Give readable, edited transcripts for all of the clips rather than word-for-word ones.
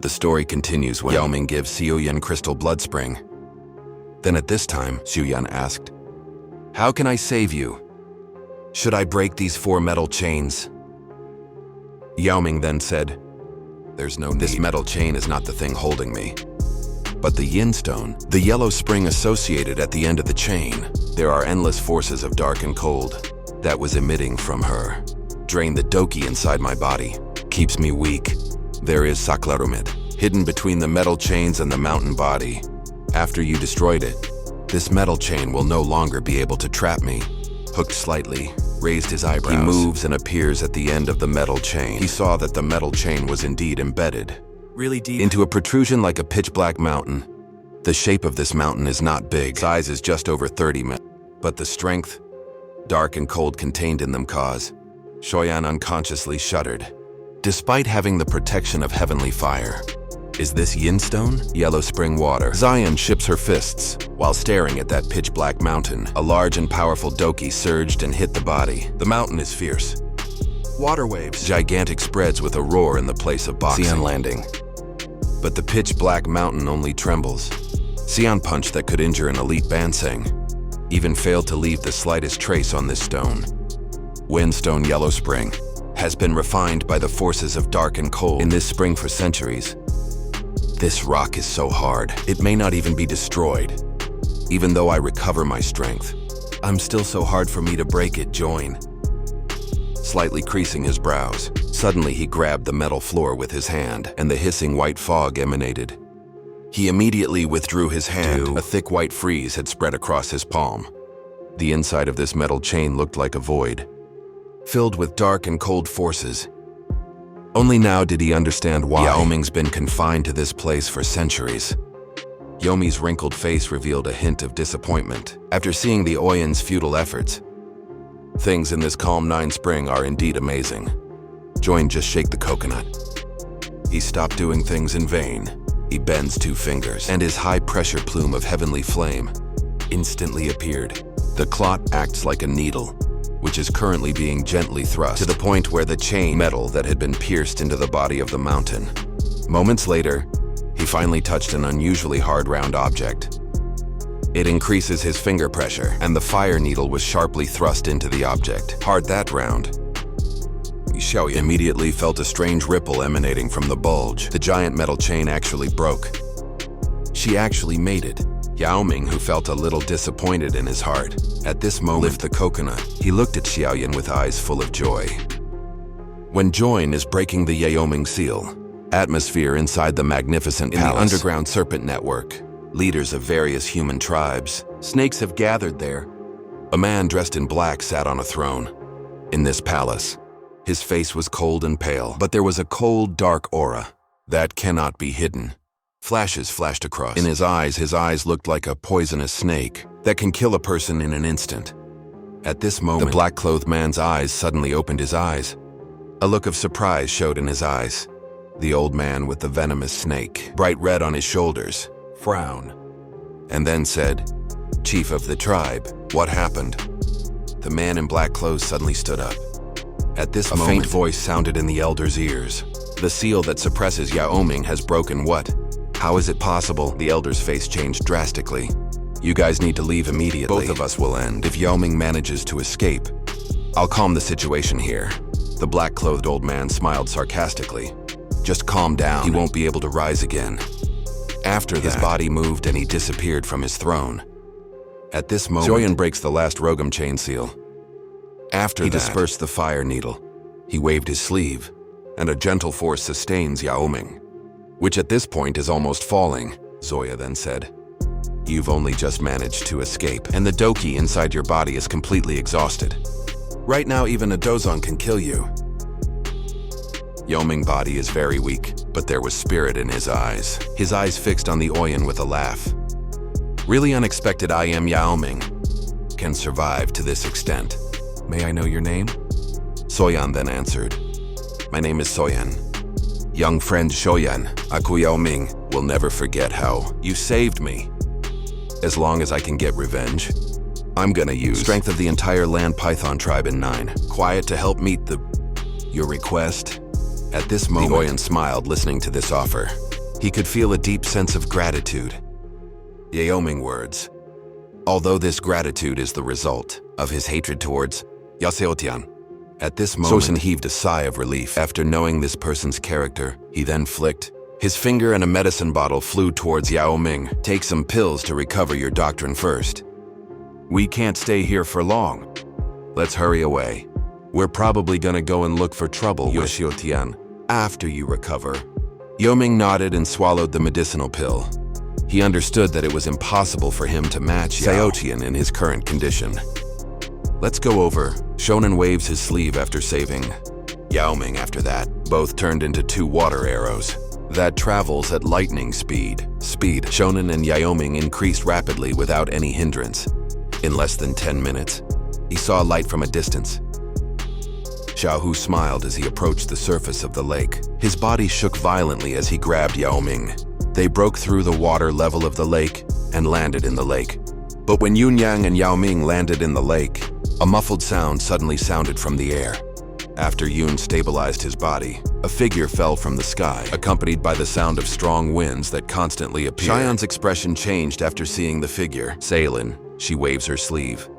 The story continues when Yao Ming gives Xiao Yan crystal blood spring. Then at this time, Xiao Yan asked, "How can I save you? Should I break these 4 metal chains?" Yao Ming then said, "There's no need. This metal chain is not the thing holding me. But the yin stone, the yellow spring associated at the end of the chain, there are endless forces of dark and cold that was emitting from her. Drain the doki inside my body, keeps me weak. There is saklarumit, hidden between the metal chains and the mountain body. After you destroyed it, this metal chain will no longer be able to trap me." Hooked slightly, raised his eyebrows. He moves and appears at the end of the metal chain. He saw that the metal chain was indeed embedded Really deep. into a protrusion like a pitch-black mountain. The shape of this mountain is not big. Size is just over 30 meters. But the strength, dark and cold contained in them cause. Xiao Yan unconsciously shuddered. Despite having the protection of heavenly fire, is this yin stone? Yellow spring water. Xian ships her fists while staring at that pitch-black mountain. A large and powerful doki surged and hit the body. The mountain is fierce. Water waves. Gigantic spreads with a roar in the place of boxing. Xian landing. But the pitch-black mountain only trembles. Xian punch that could injure an elite Banseng even failed to leave the slightest trace on this stone. Windstone yellow spring has been refined by the forces of dark and cold in this spring for centuries. This rock is so hard, it may not even be destroyed. Even though I recover my strength, I'm still so hard for me to break it. Join. Slightly creasing his brows, suddenly he grabbed the metal floor with his hand, and the hissing white fog emanated. He immediately withdrew his hand. A thick white frieze had spread across his palm. The inside of this metal chain looked like a void, filled with dark and cold forces. Only now did he understand why Yao Ming's been confined to this place for centuries. Yomi's wrinkled face revealed a hint of disappointment after seeing the Oyan's futile efforts. Things in this calm 9 spring are indeed amazing. Join just shake the coconut. He stopped doing things in vain. He bends 2 fingers, and his high-pressure plume of heavenly flame instantly appeared. The clot acts like a needle, which is currently being gently thrust to the point where the chain metal that had been pierced into the body of the mountain. Moments later, he finally touched an unusually hard round object. It increases his finger pressure, and the fire needle was sharply thrust into the object. Hard that round. Xiao Yan immediately felt a strange ripple emanating from the bulge. The giant metal chain actually broke. She actually made it. Yao Ming, who felt a little disappointed in his heart, at this moment lifted the coconut. He looked at Xiao Yan with eyes full of joy. When Join is breaking the Yao Ming seal, atmosphere inside the magnificent palace. In the underground serpent network, leaders of various human tribes, snakes have gathered there. A man dressed in black sat on a throne. In this palace, his face was cold and pale, but there was a cold, dark aura that cannot be hidden. Flashes flashed across. In his eyes looked like a poisonous snake that can kill a person in an instant. At this moment, the black-clothed man's eyes suddenly opened his eyes. A look of surprise showed in his eyes. The old man with the venomous snake, bright red on his shoulders, frowned, and then said, "Chief of the tribe, what happened?" The man in black clothes suddenly stood up. At this moment, a faint voice sounded in the elder's ears. "The seal that suppresses Yao Ming has broken." "What? How is it possible?" The elder's face changed drastically. "You guys need to leave immediately. Both of us will end. If Yao Ming manages to escape, I'll calm the situation here." The black-clothed old man smiled sarcastically. "Just calm down. He won't be able to rise again." After that, his body moved and he disappeared from his throne. At this moment, Xiao Yan breaks the last Rogam chain seal. After he dispersed the fire needle. He waved his sleeve, and a gentle force sustains Yao Ming, which at this point is almost falling. Zoya then said, "You've only just managed to escape, and the doki inside your body is completely exhausted. Right now, even a dozong can kill you." Yao Ming's body is very weak, but there was spirit in his eyes fixed on the Oyan with a laugh. "Really unexpected. I am Yao Ming. Can survive to this extent. May I know your name?" Soyan then answered, "My name is Soyan. Young friend Xiao Aku Yao Ming will never forget how you saved me. As long as I can get revenge, I'm gonna use strength of the entire land python tribe in 9. Quiet to help meet your request." At this moment, the Oyan smiled listening to this offer. He could feel a deep sense of gratitude. Yao Ming words. Although this gratitude is the result of his hatred towards Xiao Yan. At this moment, Sosin heaved a sigh of relief. After knowing this person's character, he then flicked his finger and a medicine bottle flew towards Yao Ming. Take some pills to recover your doctrine first. We can't stay here for long. Let's hurry away. We're probably gonna go and look for trouble with Xiao Yan after you recover. Yao Ming nodded and swallowed the medicinal pill. He understood that it was impossible for him to match Xiao Yan in his current condition. Let's go over. Shonen waves his sleeve after saving Yao Ming. After that, both turned into 2 water arrows that travels at lightning speed. Shonen and Yao Ming increased rapidly without any hindrance. In less than 10 minutes, he saw light from a distance. Xiao smiled as he approached the surface of the lake. His body shook violently as he grabbed Yao Ming. They broke through the water level of the lake and landed in the lake. But when Yunyang and Yao Ming landed in the lake, a muffled sound suddenly sounded from the air. After Yun stabilized his body, a figure fell from the sky, accompanied by the sound of strong winds that constantly appeared. Xiaoyan's expression changed after seeing the figure. Cailin, she waves her sleeve,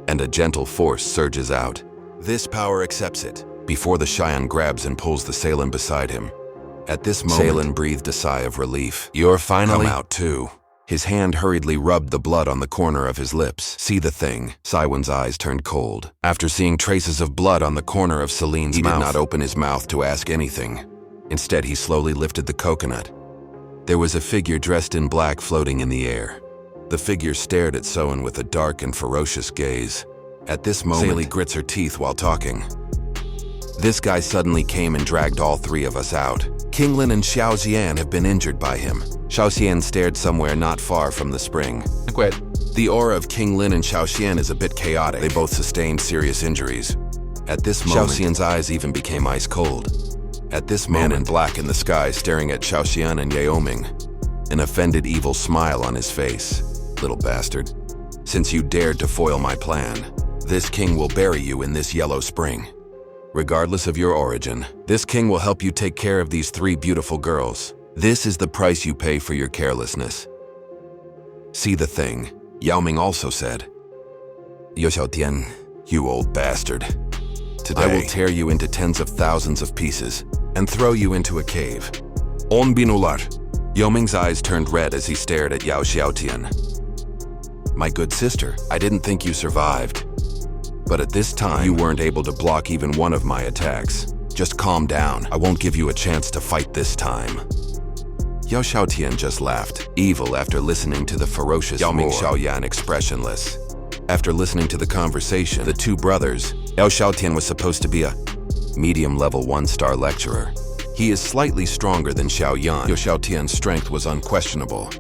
and a gentle force surges out. This power accepts it. Before the Xiaoyan grabs and pulls the Cailin beside him. At this moment, Cailin breathed a sigh of relief. You're finally come out too. His hand hurriedly rubbed the blood on the corner of his lips. See the thing? Saiwen's eyes turned cold. After seeing traces of blood on the corner of Celine's mouth, he did not open his mouth to ask anything. Instead, he slowly lifted the coconut. There was a figure dressed in black floating in the air. The figure stared at Soen with a dark and ferocious gaze. At this moment, Sailey grits her teeth while talking. This guy suddenly came and dragged all 3 of us out. Qinglin and Xiao Yan have been injured by him. Xiao Yan stared somewhere not far from the spring. Quit. The aura of Qinglin and Xiao Yan is a bit chaotic. They both sustained serious injuries. At this moment, Xiao Yan's eyes even became ice cold. At this moment, man in black in the sky staring at Xiao Yan and Yao Ming. An offended evil smile on his face. Little bastard. Since you dared to foil my plan, this king will bury you in this yellow spring. Regardless of your origin, this king will help you take care of these 3 beautiful girls. This is the price you pay for your carelessness. See the thing, Yao Ming also said. Xiao Yan, you old bastard. Today, I will tear you into tens of thousands of pieces and throw you into a cave. On binular. Yao Ming's eyes turned red as he stared at Xiao Yan. My good sister, I didn't think you survived. But at this time, you weren't able to block even one of my attacks. Just calm down. I won't give you a chance to fight this time. Xiao Yan just laughed, evil after listening to the ferocious Yao Ming Xiao Yan expressionless. After listening to the conversation, the 2 brothers, Xiao Yan was supposed to be a medium-level 1-star lecturer. He is slightly stronger than Xiao Yan. Xiao Yan's strength was unquestionable,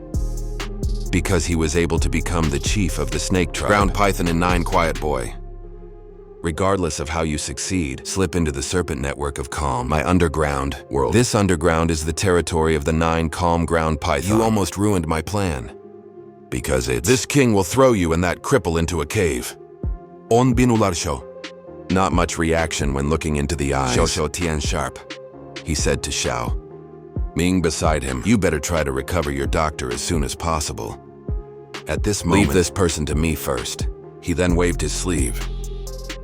because he was able to become the chief of the snake tribe. Ground Python and 9 Quiet Boy. Regardless of how you succeed, slip into the serpent network of calm, my underground world. This underground is the territory of the 9 calm ground python. You almost ruined my plan. Because it's... This king will throw you and that cripple into a cave. On binular show. Not much reaction when looking into the eyes. Xiao Yan sharp. He said to Xiao Ming beside him, you better try to recover your doctor as soon as possible. At this moment, leave this person to me first. He then waved his sleeve,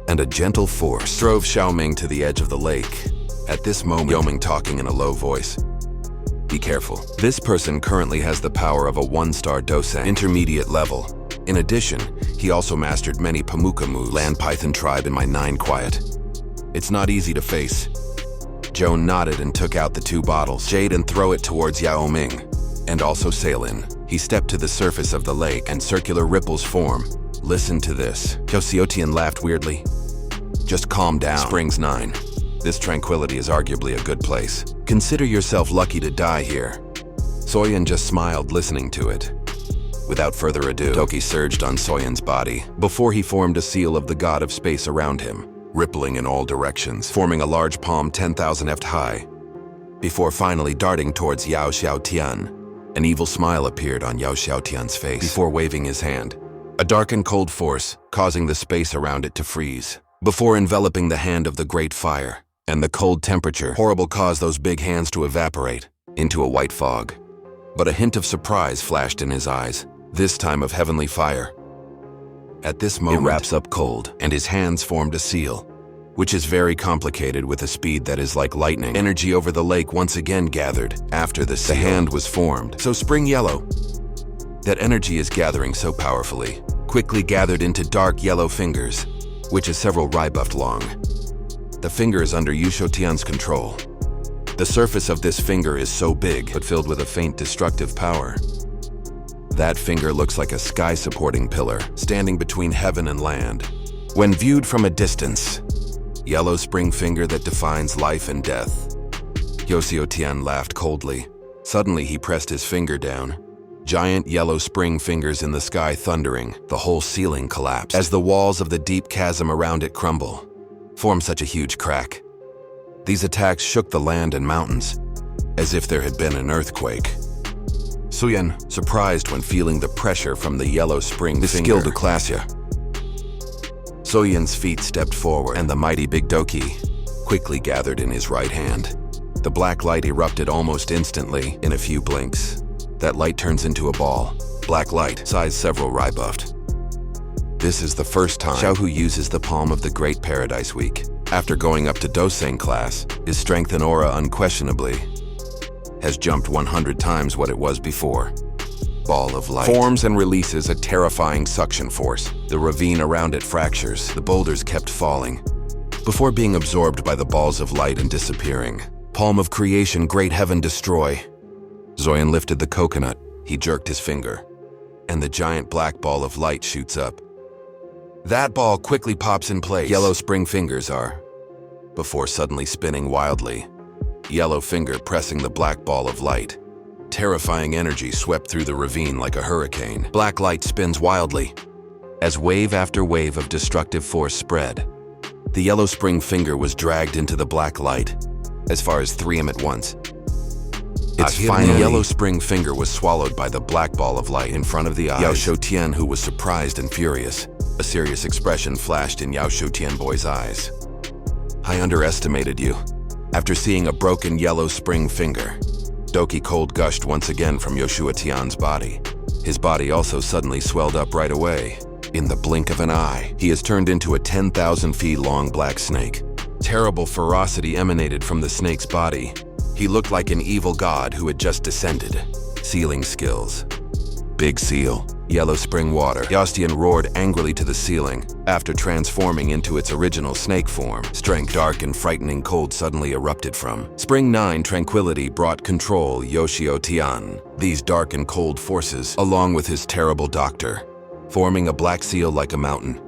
and a gentle force drove Xiao Ming to the edge of the lake. At this moment, Yao Ming talking in a low voice. Be careful. This person currently has the power of a 1-star Dosang, intermediate level. In addition, he also mastered many Pamuka moves, land python tribe in my 9 quiet. It's not easy to face. Joan nodded and took out the 2 bottles. Jade and throw it towards Yao Ming, and also Cailin. He stepped to the surface of the lake and circular ripples form. Listen to this. Xiao Yan laughed weirdly. Just calm down. Springs 9. This tranquility is arguably a good place. Consider yourself lucky to die here. Soyan just smiled listening to it. Without further ado, Toki surged on Soyan's body before he formed a seal of the god of space around him, rippling in all directions, forming a large palm 10,000 ft high. Before finally darting towards Xiao Yan, an evil smile appeared on Xiao Yan's face before waving his hand. A dark and cold force, causing the space around it to freeze, before enveloping the hand of the great fire, and the cold temperature horrible caused those big hands to evaporate into a white fog. but a hint of surprise flashed in his eyes, this time of heavenly fire. At this moment, it wraps up cold, and his hands formed a seal, which is very complicated with a speed that is like lightning. Energy over the lake once again gathered after the seal. The hand was formed, so spring yellow. That energy is gathering so powerfully, quickly gathered into dark yellow fingers, which is several ribuft long. The finger is under Xiao Yan's control. The surface of this finger is so big, but filled with a faint destructive power. That finger looks like a sky-supporting pillar, standing between heaven and land. When viewed from a distance, yellow spring finger that defines life and death. Xiao Yan laughed coldly. Suddenly he pressed his finger down. Giant yellow spring fingers in the sky thundering, the whole ceiling collapsed. As the walls of the deep chasm around it crumble, form such a huge crack. These attacks shook the land and mountains, as if there had been an earthquake. Xiao Yan, surprised when feeling the pressure from the yellow spring finger. Skill to class ya. Xiao Yan's feet stepped forward, and the mighty big doki quickly gathered in his right hand. The black light erupted almost instantly in a few blinks. That light turns into a ball. Black light, size several ribuft. This is the first time Xiao uses the palm of the Great Paradise Week. After going up to Doseng class, his strength and aura unquestionably has jumped 100 times what it was before. Ball of light forms and releases a terrifying suction force. The ravine around it fractures. The boulders kept falling, before being absorbed by the balls of light and disappearing. Palm of creation, great heaven destroy. Xiao Yan lifted the coconut. He jerked his finger, and the giant black ball of light shoots up. That ball quickly pops in place. Yellow spring fingers are, before suddenly spinning wildly. Yellow finger pressing the black ball of light. Terrifying energy swept through the ravine like a hurricane. Black light spins wildly, as wave after wave of destructive force spread. The yellow spring finger was dragged into the black light, as far as 3 at once. Its final yellow spring finger was swallowed by the black ball of light in front of the eyes. Xiao Yan, who was surprised and furious. A serious expression flashed in Xiao Yan boy's eyes. I underestimated you. After seeing a broken yellow spring finger, Doki cold gushed once again from Xiao Yan's body. His body also suddenly swelled up right away. In the blink of an eye, he has turned into a 10,000 feet long black snake. Terrible ferocity emanated from the snake's body. He looked like an evil god who had just descended. Sealing skills. Big seal. Yellow spring water. Xiao Yan roared angrily to the ceiling after transforming into its original snake form. Strength, dark and frightening cold suddenly erupted from. Spring 9 tranquility brought control Xiao Yan. These dark and cold forces, along with his terrible doctor, forming a black seal like a mountain.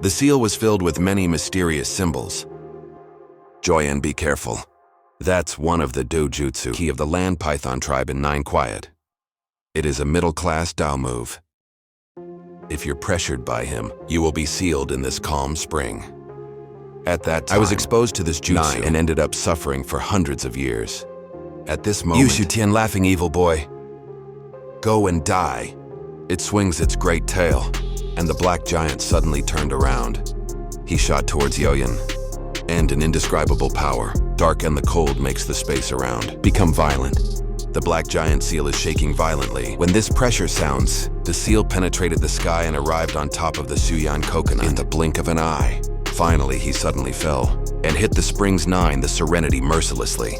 The seal was filled with many mysterious symbols. Xiao Yan, be careful. That's one of the dojutsu key of the land python tribe in 9 quiet. It is a middle-class Dao move. If you're pressured by him, you will be sealed in this calm spring. At that time, I was exposed to this jutsu and ended up suffering for hundreds of years. At this moment, Xiao Yan, laughing evil boy, go and die. It swings its great tail, and the black giant suddenly turned around. He shot towards Xiao Yan, and an indescribable power, dark and the cold, makes the space around become violent. The black giant seal is shaking violently. When this pressure sounds, the seal penetrated the sky and arrived on top of the Xiao Yan coconut in the blink of an eye. Finally, he suddenly fell and hit the Springs 9, the Serenity, mercilessly.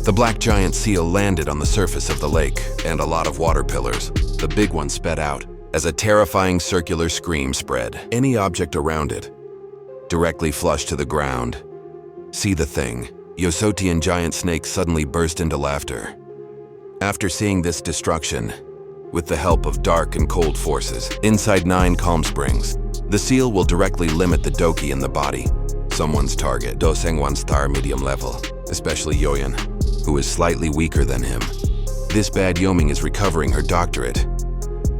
The black giant seal landed on the surface of the lake, and a lot of water pillars. The big one sped out as a terrifying circular scream spread. Any object around it directly flushed to the ground. See the thing. Xiao Yan giant snake suddenly burst into laughter. After seeing this destruction, with the help of dark and cold forces, inside 9 calm springs, the seal will directly limit the doki in the body. Someone's target, Doseng 1 star medium level, especially Xiao Yan, who is slightly weaker than him. This bad Yoming is recovering her doctorate.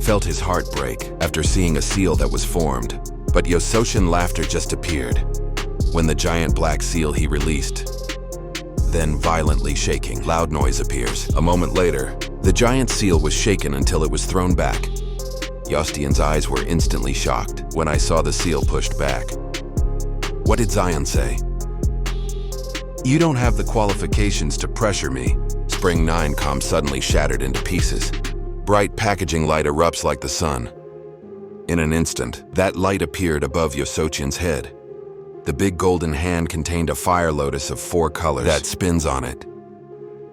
Felt his heart break after seeing a seal that was formed, but Xiao laughter just appeared when the giant black seal he released. Then violently shaking, loud noise appears. A moment later, the giant seal was shaken until it was thrown back. Xiao Yan's eyes were instantly shocked when I saw the seal pushed back. What did Xiao Yan say? You don't have the qualifications to pressure me. Spring 9 calm suddenly shattered into pieces. Bright packaging light erupts like the sun. In an instant, that light appeared above Yosotian's head. The big golden hand contained a fire lotus of 4 colors that spins on it.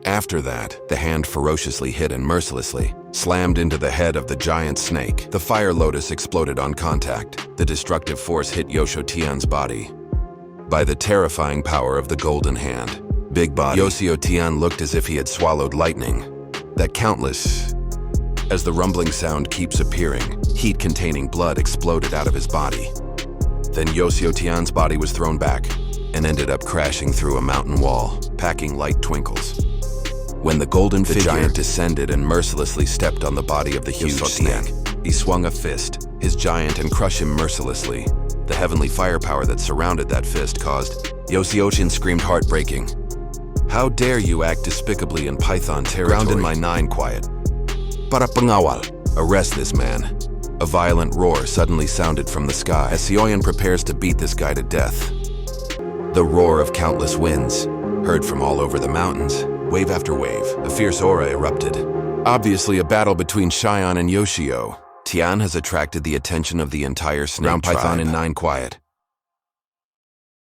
After that, the hand ferociously hit and mercilessly slammed into the head of the giant snake. The fire lotus exploded on contact. The destructive force hit Yosotian's body. By the terrifying power of the golden hand, big body, Yosotian looked as if he had swallowed lightning. That countless... As the rumbling sound keeps appearing, heat-containing blood exploded out of his body. Then Yosotian's body was thrown back and ended up crashing through a mountain wall, packing light twinkles. When the golden giant descended and mercilessly stepped on the body of the huge snake, he swung a fist, his giant, and crushed him mercilessly. The heavenly firepower that surrounded that fist caused... Yosotian screamed heartbreaking. "How dare you act despicably in Python territory? Ground in my 9 quiet. Para pengawal. Arrest this man." A violent roar suddenly sounded from the sky as Xiao Yan prepares to beat this guy to death. The roar of countless winds, heard from all over the mountains. Wave after wave, a fierce aura erupted. Obviously a battle between Xiao Yan and Yoshio. Tian has attracted the attention of the entire snake tribe. Python in 9 quiet.